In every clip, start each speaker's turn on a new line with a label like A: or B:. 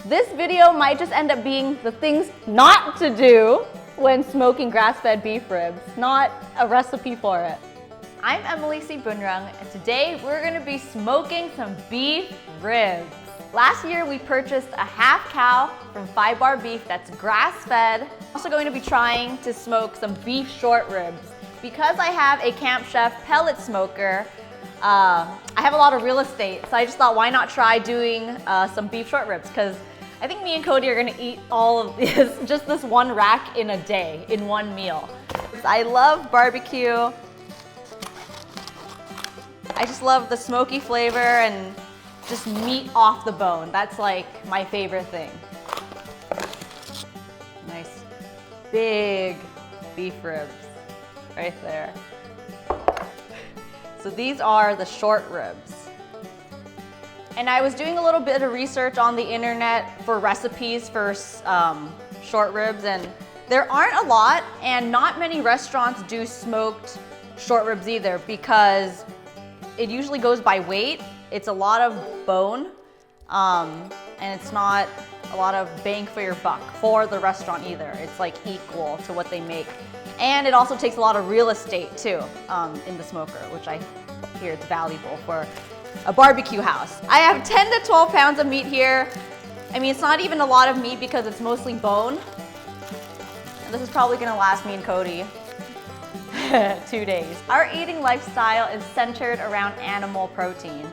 A: This video might just end up being the things not to do when smoking grass-fed beef ribs, not a recipe for it. I'm Emily C. Bunrung, and today we're gonna be smoking some beef ribs. Last year we purchased a half cow from 5 Bar Beef that's grass-fed. I'm also going to be trying to smoke some beef short ribs. Because I have a Camp Chef pellet smoker, I have a lot of real estate, so I just thought why not try doing some beef short ribs, because I think me and Cody are gonna eat all of this, just this one rack in a day, in one meal. I love barbecue. I just love the smoky flavor and just meat off the bone. That's like my favorite thing. Nice big beef ribs right there. So these are the short ribs. And I was doing a little bit of research on the internet for recipes for short ribs, and there aren't a lot, and not many restaurants do smoked short ribs either, because it usually goes by weight. It's a lot of bone, and it's not a lot of bang for your buck for the restaurant either. It's like equal to what they make. And it also takes a lot of real estate too in the smoker, which I hear it's valuable for a barbecue house. I have 10 to 12 pounds of meat here. I mean, it's not even a lot of meat because it's mostly bone. And this is probably gonna last me and Cody 2 days. Our eating lifestyle is centered around animal protein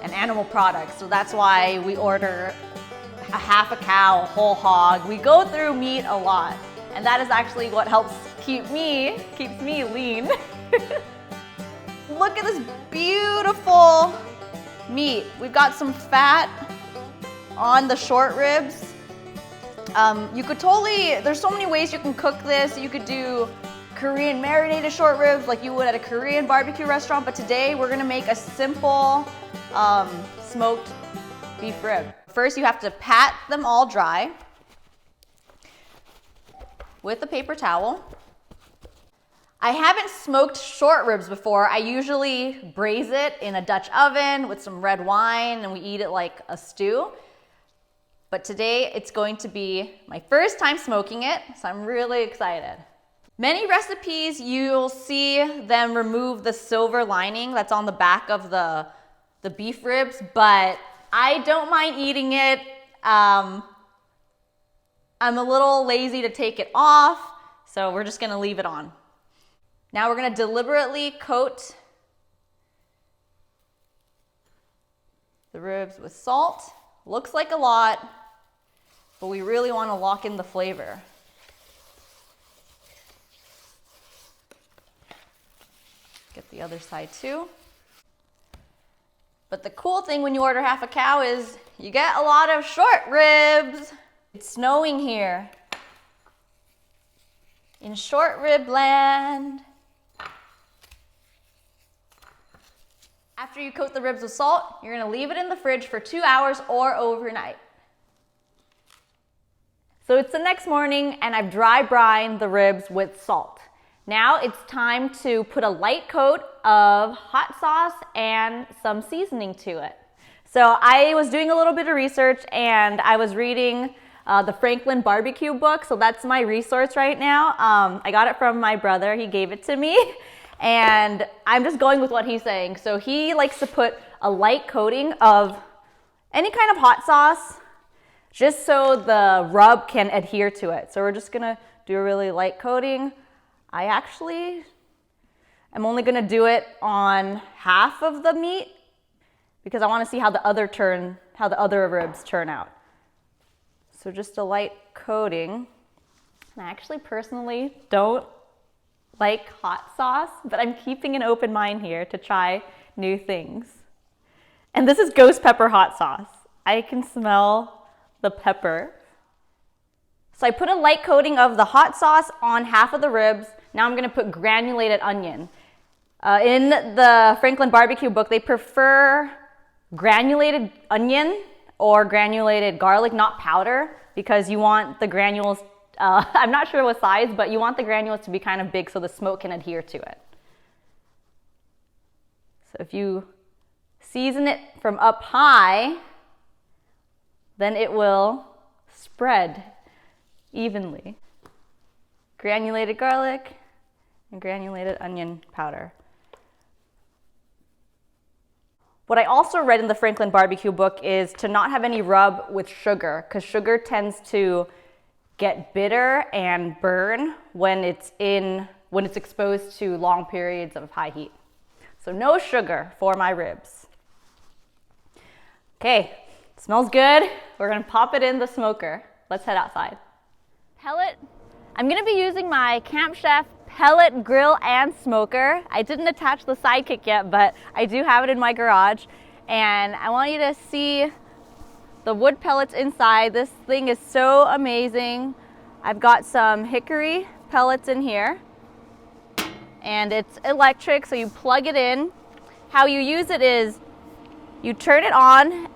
A: and animal products. So that's why we order a half a cow, a whole hog. We go through meat a lot. And that is actually what helps keeps me lean. Look at this beautiful meat. We've got some fat on the short ribs. You could totally, there's so many ways you can cook this. You could do Korean marinated short ribs like you would at a Korean barbecue restaurant, but today we're gonna make a simple smoked beef rib. First, you have to pat them all dry with a paper towel. I haven't smoked short ribs before. I usually braise it in a Dutch oven with some red wine and we eat it like a stew. But today it's going to be my first time smoking it, so I'm really excited. Many recipes, you'll see them remove the silver lining that's on the back of the beef ribs, but I don't mind eating it. I'm a little lazy to take it off, so we're just gonna leave it on. Now we're gonna deliberately coat the ribs with salt. Looks like a lot, but we really wanna lock in the flavor. Get the other side too. But the cool thing when you order half a cow is you get a lot of short ribs. It's snowing here in short rib land. After you coat the ribs with salt, you're gonna leave it in the fridge for 2 hours or overnight. So it's the next morning and I've dry brined the ribs with salt. Now it's time to put a light coat of hot sauce and some seasoning to it. So I was doing a little bit of research and I was reading the Franklin barbecue book, so that's my resource right now. I got it from my brother, he gave it to me, and I'm just going with what he's saying. So he likes to put a light coating of any kind of hot sauce, just so the rub can adhere to it. So we're just gonna do a really light coating. I actually am only gonna do it on half of the meat because I wanna see how the other ribs turn out. So just a light coating. And I actually personally don't like hot sauce, but I'm keeping an open mind here to try new things. And this is ghost pepper hot sauce. I can smell the pepper. So I put a light coating of the hot sauce on half of the ribs. Now I'm gonna put granulated onion. In the Franklin barbecue book, they prefer granulated onion or granulated garlic, not powder, because you want the granules, I'm not sure what size, but you want the granules to be kind of big so the smoke can adhere to it. So if you season it from up high, then it will spread evenly. Granulated garlic and granulated onion powder. What I also read in the Franklin barbecue book is to not have any rub with sugar, because sugar tends to get bitter and burn when it's exposed to long periods of high heat. So no sugar for my ribs. Okay, smells good. We're gonna pop it in the smoker. Let's head outside. Pellet. I'm gonna be using my Camp Chef pellet grill and smoker. I didn't attach the sidekick yet, but I do have it in my garage. And I want you to see the wood pellets inside. This thing is so amazing. I've got some hickory pellets in here. And it's electric, so you plug it in. How you use it is you turn it on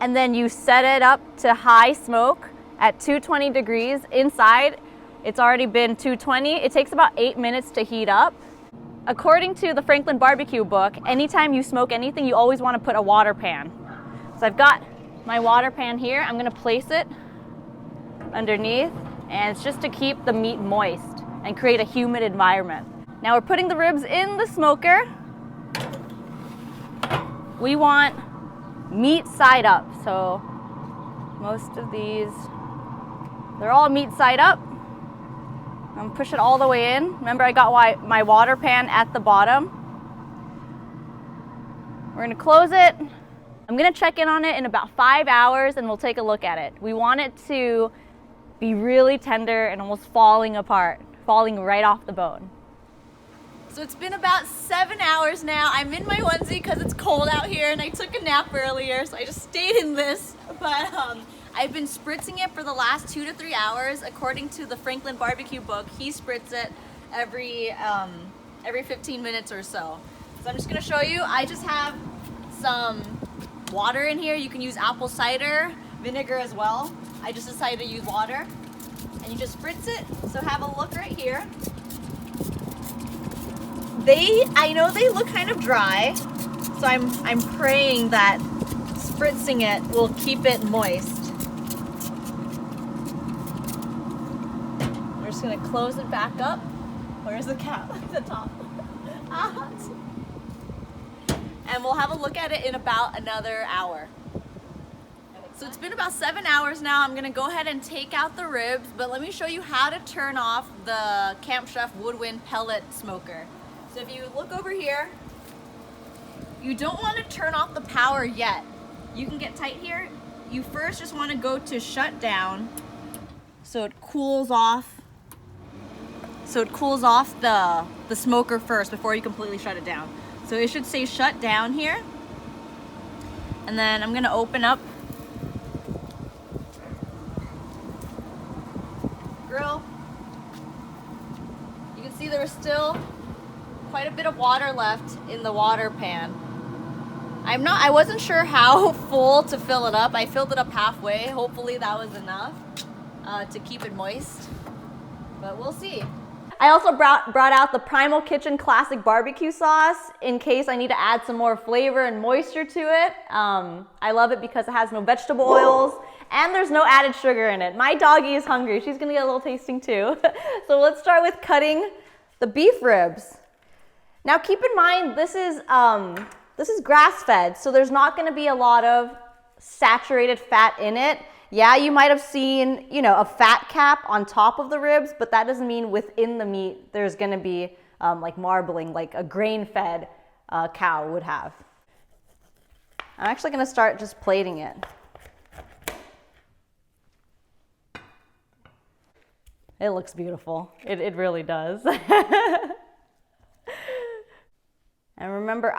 A: and then you set it up to high smoke at 220 degrees. Inside, it's already been 220. It takes about 8 minutes to heat up. According to the Franklin barbecue book, anytime you smoke anything, you always want to put a water pan. So I've got my water pan here. I'm gonna place it underneath, and it's just to keep the meat moist and create a humid environment. Now we're putting the ribs in the smoker. We want meat side up. So most of these, they're all meat side up. I'm gonna push it all the way in. Remember, I got my water pan at the bottom. We're gonna close it. I'm gonna check in on it in about 5 hours and we'll take a look at it. We want it to be really tender and almost falling apart, falling right off the bone. So it's been about 7 hours now. I'm in my onesie because it's cold out here and I took a nap earlier, so I just stayed in this. But I've been spritzing it for the last 2 to 3 hours. According to the Franklin barbecue book, he spritz it every 15 minutes or so. So I'm just gonna show you. I just have some water in here. You can use apple cider vinegar as well. I just decided to use water. And you just spritz it. So have a look right here. I know they look kind of dry, so I'm praying that spritzing it will keep it moist. We're just gonna close it back up. Where's the cap? The top. And we'll have a look at it in about another hour. So it's been about 7 hours now. I'm gonna go ahead and take out the ribs, but let me show you how to turn off the Camp Chef Woodwind pellet smoker. So if you look over here, you don't want to turn off the power yet. You can get tight here. You first just want to go to shut down so it cools off. So it cools off the smoker first before you completely shut it down. So it should say shut down here. And then I'm gonna open up grill. You can see there was still quite a bit of water left in the water pan. I wasn't sure how full to fill it up. I filled it up halfway. Hopefully that was enough to keep it moist, but we'll see. I also brought out the Primal Kitchen Classic Barbecue Sauce in case I need to add some more flavor and moisture to it. I love it because it has no vegetable oils and there's no added sugar in it. My doggie is hungry. She's gonna get a little tasting too. So let's start with cutting the beef ribs. Now keep in mind, this is grass-fed, so there's not gonna be a lot of saturated fat in it. Yeah, you might have seen, a fat cap on top of the ribs, but that doesn't mean within the meat there's gonna be like marbling, like a grain-fed cow would have. I'm actually gonna start just plating it. It looks beautiful. It really does. And remember,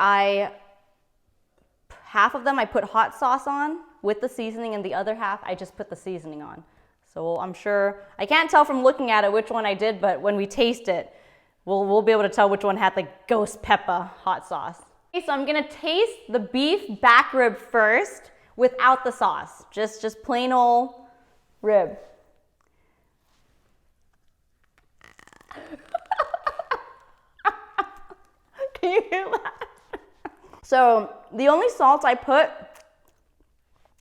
A: half of them I put hot sauce on with the seasoning, and the other half I just put the seasoning on. So I'm sure, I can't tell from looking at it which one I did, but when we taste it, we'll be able to tell which one had the ghost pepper hot sauce. Okay, so I'm gonna taste the beef back rib first without the sauce, just plain old rib. Can you hear that? So the only salt I put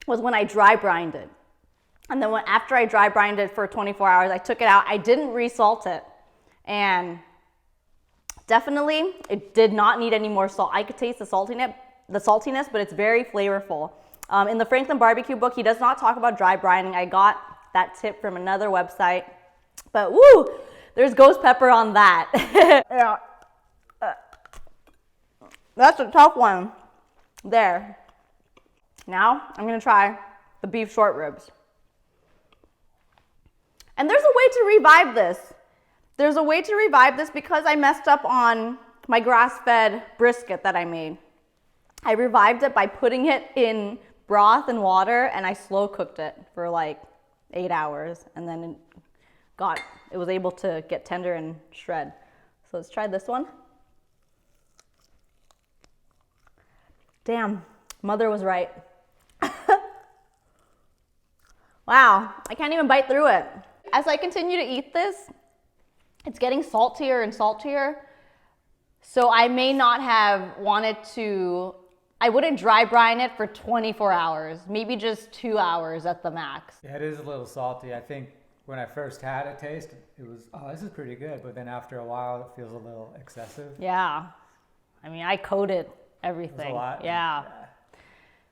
A: was when I dry brined it. And then after I dry brined it for 24 hours, I took it out. I didn't resalt it. And definitely, it did not need any more salt. I could taste the saltiness, but it's very flavorful. In the Franklin barbecue book, he does not talk about dry brining. I got that tip from another website. But woo, there's ghost pepper on that. Yeah. That's a tough one. There. Now, I'm gonna try the beef short ribs. And there's a way to revive this. There's a way to revive this because I messed up on my grass-fed brisket that I made. I revived it by putting it in broth and water, and I slow cooked it for like 8 hours, and then it was able to get tender and shred. So let's try this one. Damn, mother was right. Wow, I can't even bite through it. As I continue to eat this, it's getting saltier and saltier. So I may not have wanted to, I wouldn't dry brine it for 24 hours, maybe just 2 hours at the max.
B: Yeah, it is a little salty. I think when I first had it taste, it was, oh, this is pretty good. But then after a while, it feels a little excessive.
A: Yeah, I mean, I coated everything.
B: It was a lot.
A: Yeah.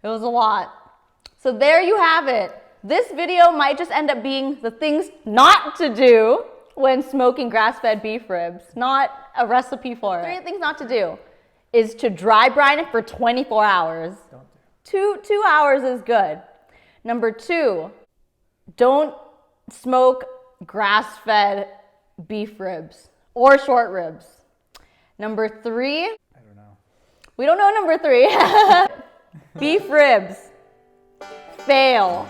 A: It was a lot. So there you have it. This video might just end up being the things not to do when smoking grass-fed beef ribs, not a recipe for it. 3 things not to do is to dry brine it for 24 hours.
B: Don't do.
A: 2 hours is good. Number 2, don't smoke grass-fed beef ribs or short ribs. Number 3,
B: I don't know.
A: we don't know number 3. Beef ribs, fail.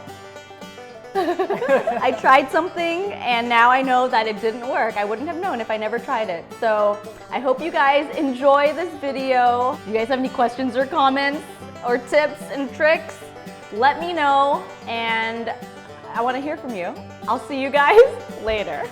A: I tried something and now I know that it didn't work. I wouldn't have known if I never tried it. So I hope you guys enjoy this video. If you guys have any questions or comments or tips and tricks, let me know, and I want to hear from you. I'll see you guys later.